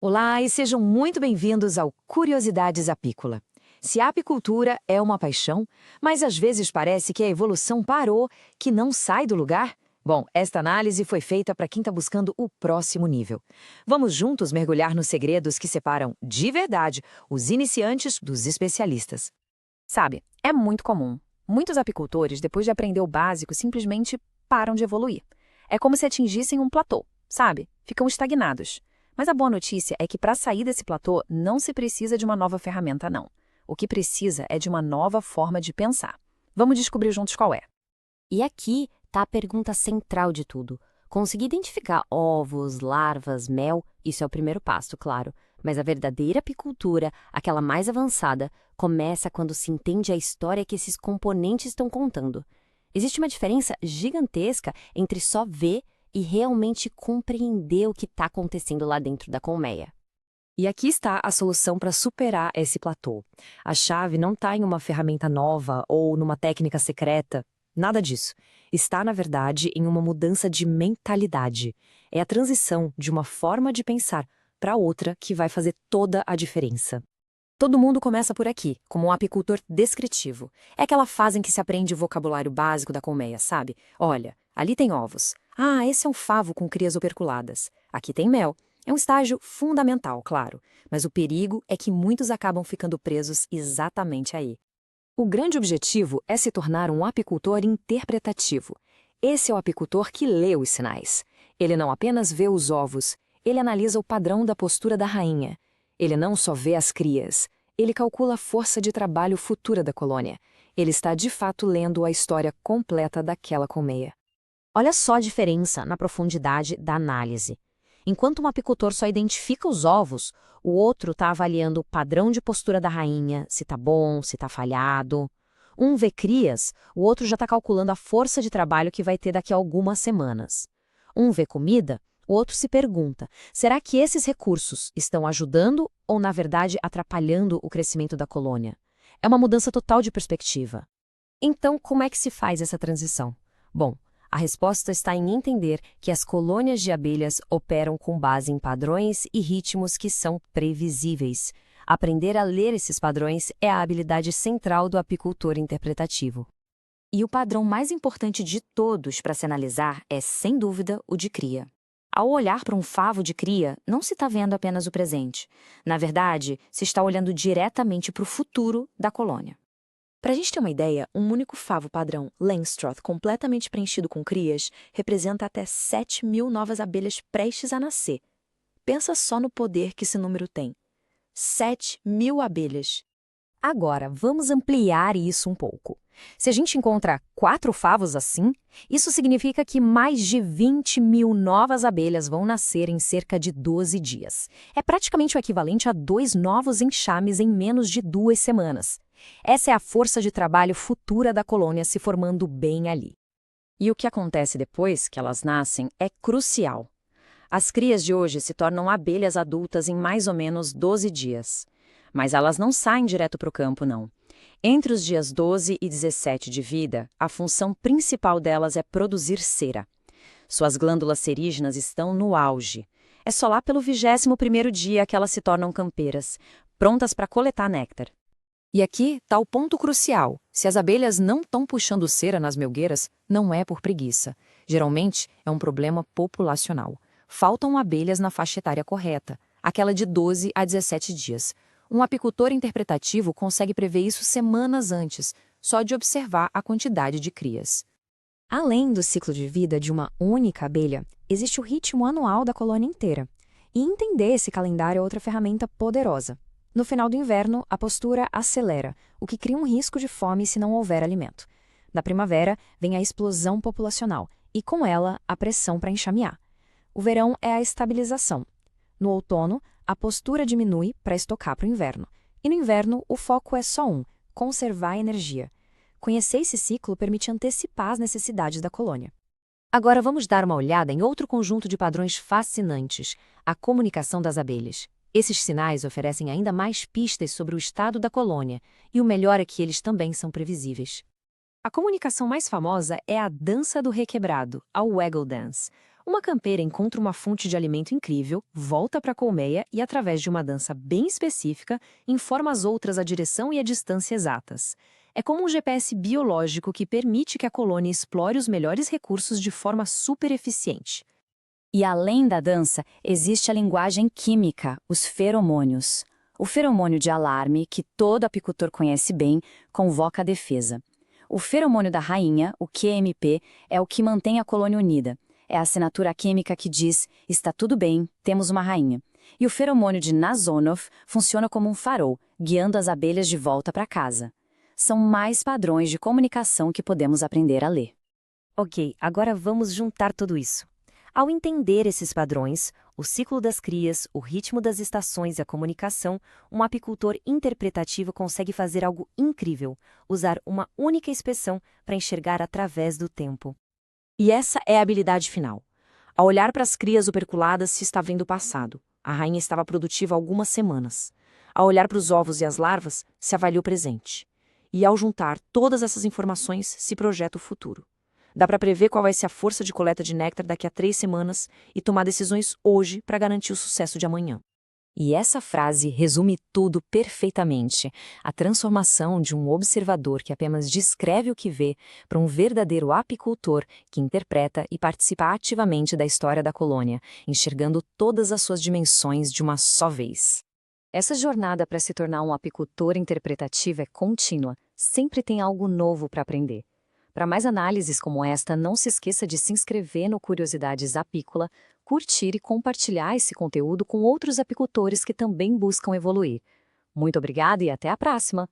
Olá e sejam muito bem-vindos ao Curiosidades Apícola. Se a apicultura é uma paixão, mas às vezes parece que a evolução parou, que não sai do lugar, bom, esta análise foi feita para quem está buscando o próximo nível. Vamos juntos mergulhar nos segredos que separam, de verdade, os iniciantes dos especialistas. Sabe, é muito comum. Muitos apicultores, depois de aprender o básico, simplesmente param de evoluir. É como se atingissem um platô, sabe? Ficam estagnados. Mas a boa notícia é que para sair desse platô não se precisa de uma nova ferramenta, não. O que precisa é de uma nova forma de pensar. Vamos descobrir juntos qual é. E aqui está a pergunta central de tudo. Conseguir identificar ovos, larvas, mel, isso é o primeiro passo, claro. Mas a verdadeira apicultura, aquela mais avançada, começa quando se entende a história que esses componentes estão contando. Existe uma diferença gigantesca entre só ver e realmente compreender o que está acontecendo lá dentro da colmeia. E aqui está a solução para superar esse platô. A chave não está em uma ferramenta nova ou numa técnica secreta. Nada disso. Está, na verdade, em uma mudança de mentalidade. É a transição de uma forma de pensar para outra que vai fazer toda a diferença. Todo mundo começa por aqui, como um apicultor descritivo. É aquela fase em que se aprende o vocabulário básico da colmeia, sabe? Olha, ali tem ovos. Ah, esse é um favo com crias operculadas. Aqui tem mel. É um estágio fundamental, claro, mas o perigo é que muitos acabam ficando presos exatamente aí. O grande objetivo é se tornar um apicultor interpretativo. Esse é o apicultor que lê os sinais. Ele não apenas vê os ovos, ele analisa o padrão da postura da rainha. Ele não só vê as crias, ele calcula a força de trabalho futura da colônia. Ele está de fato lendo a história completa daquela colmeia. Olha só a diferença na profundidade da análise. Enquanto um apicultor só identifica os ovos, o outro está avaliando o padrão de postura da rainha, se está bom, se está falhado. Um vê crias, o outro já está calculando a força de trabalho que vai ter daqui a algumas semanas. Um vê comida, o outro se pergunta, será que esses recursos estão ajudando ou, na verdade, atrapalhando o crescimento da colônia? É uma mudança total de perspectiva. Então, como é que se faz essa transição? Bom, a resposta está em entender que as colônias de abelhas operam com base em padrões e ritmos que são previsíveis. Aprender a ler esses padrões é a habilidade central do apicultor interpretativo. E o padrão mais importante de todos para se analisar é, sem dúvida, o de cria. Ao olhar para um favo de cria, não se está vendo apenas o presente. Na verdade, se está olhando diretamente para o futuro da colônia. Para a gente ter uma ideia, um único favo padrão Langstroth completamente preenchido com crias representa até 7.000 novas abelhas prestes a nascer. Pensa só no poder que esse número tem. 7.000 abelhas. Agora, vamos ampliar isso um pouco. Se a gente encontra 4 favos assim, isso significa que mais de 20.000 novas abelhas vão nascer em cerca de 12 dias. É praticamente o equivalente a 2 novos enxames em menos de 2 semanas. Essa é a força de trabalho futura da colônia se formando bem ali. E o que acontece depois que elas nascem é crucial. As crias de hoje se tornam abelhas adultas em mais ou menos 12 dias. Mas elas não saem direto para o campo, não. Entre os dias 12 e 17 de vida, a função principal delas é produzir cera. Suas glândulas serígenas estão no auge. É só lá pelo 21º dia que elas se tornam campeiras, prontas para coletar néctar. E aqui está o ponto crucial. Se as abelhas não estão puxando cera nas melgueiras, não é por preguiça. Geralmente é um problema populacional. Faltam abelhas na faixa etária correta, aquela de 12 a 17 dias. Um apicultor interpretativo consegue prever isso semanas antes, só de observar a quantidade de crias. Além do ciclo de vida de uma única abelha, existe o ritmo anual da colônia inteira. E entender esse calendário é outra ferramenta poderosa. No final do inverno, a postura acelera, o que cria um risco de fome se não houver alimento. Na primavera, vem a explosão populacional e, com ela, a pressão para enxamear. O verão é a estabilização. No outono, a postura diminui para estocar para o inverno. E no inverno, o foco é só conservar a energia. Conhecer esse ciclo permite antecipar as necessidades da colônia. Agora vamos dar uma olhada em outro conjunto de padrões fascinantes, a comunicação das abelhas. Esses sinais oferecem ainda mais pistas sobre o estado da colônia, e o melhor é que eles também são previsíveis. A comunicação mais famosa é a dança do requebrado, a Waggle Dance. Uma campeira encontra uma fonte de alimento incrível, volta para a colmeia e, através de uma dança bem específica, informa as outras a direção e a distância exatas. É como um GPS biológico que permite que a colônia explore os melhores recursos de forma super eficiente. E além da dança, existe a linguagem química, os feromônios. O feromônio de alarme, que todo apicultor conhece bem, convoca a defesa. O feromônio da rainha, o QMP, é o que mantém a colônia unida. É a assinatura química que diz, está tudo bem, temos uma rainha. E o feromônio de Nasonov funciona como um farol, guiando as abelhas de volta para casa. São mais padrões de comunicação que podemos aprender a ler. Ok, agora vamos juntar tudo isso. Ao entender esses padrões, o ciclo das crias, o ritmo das estações e a comunicação, um apicultor interpretativo consegue fazer algo incrível, usar uma única inspeção para enxergar através do tempo. E essa é a habilidade final. Ao olhar para as crias operculadas, se está vendo o passado. A rainha estava produtiva há algumas semanas. Ao olhar para os ovos e as larvas, se avalia o presente. E ao juntar todas essas informações, se projeta o futuro. Dá para prever qual vai ser a força de coleta de néctar daqui a 3 semanas e tomar decisões hoje para garantir o sucesso de amanhã. E essa frase resume tudo perfeitamente. A transformação de um observador que apenas descreve o que vê para um verdadeiro apicultor que interpreta e participa ativamente da história da colônia, enxergando todas as suas dimensões de uma só vez. Essa jornada para se tornar um apicultor interpretativo é contínua, sempre tem algo novo para aprender. Para mais análises como esta, não se esqueça de se inscrever no Curiosidades Apícola, curtir e compartilhar esse conteúdo com outros apicultores que também buscam evoluir. Muito obrigada e até a próxima!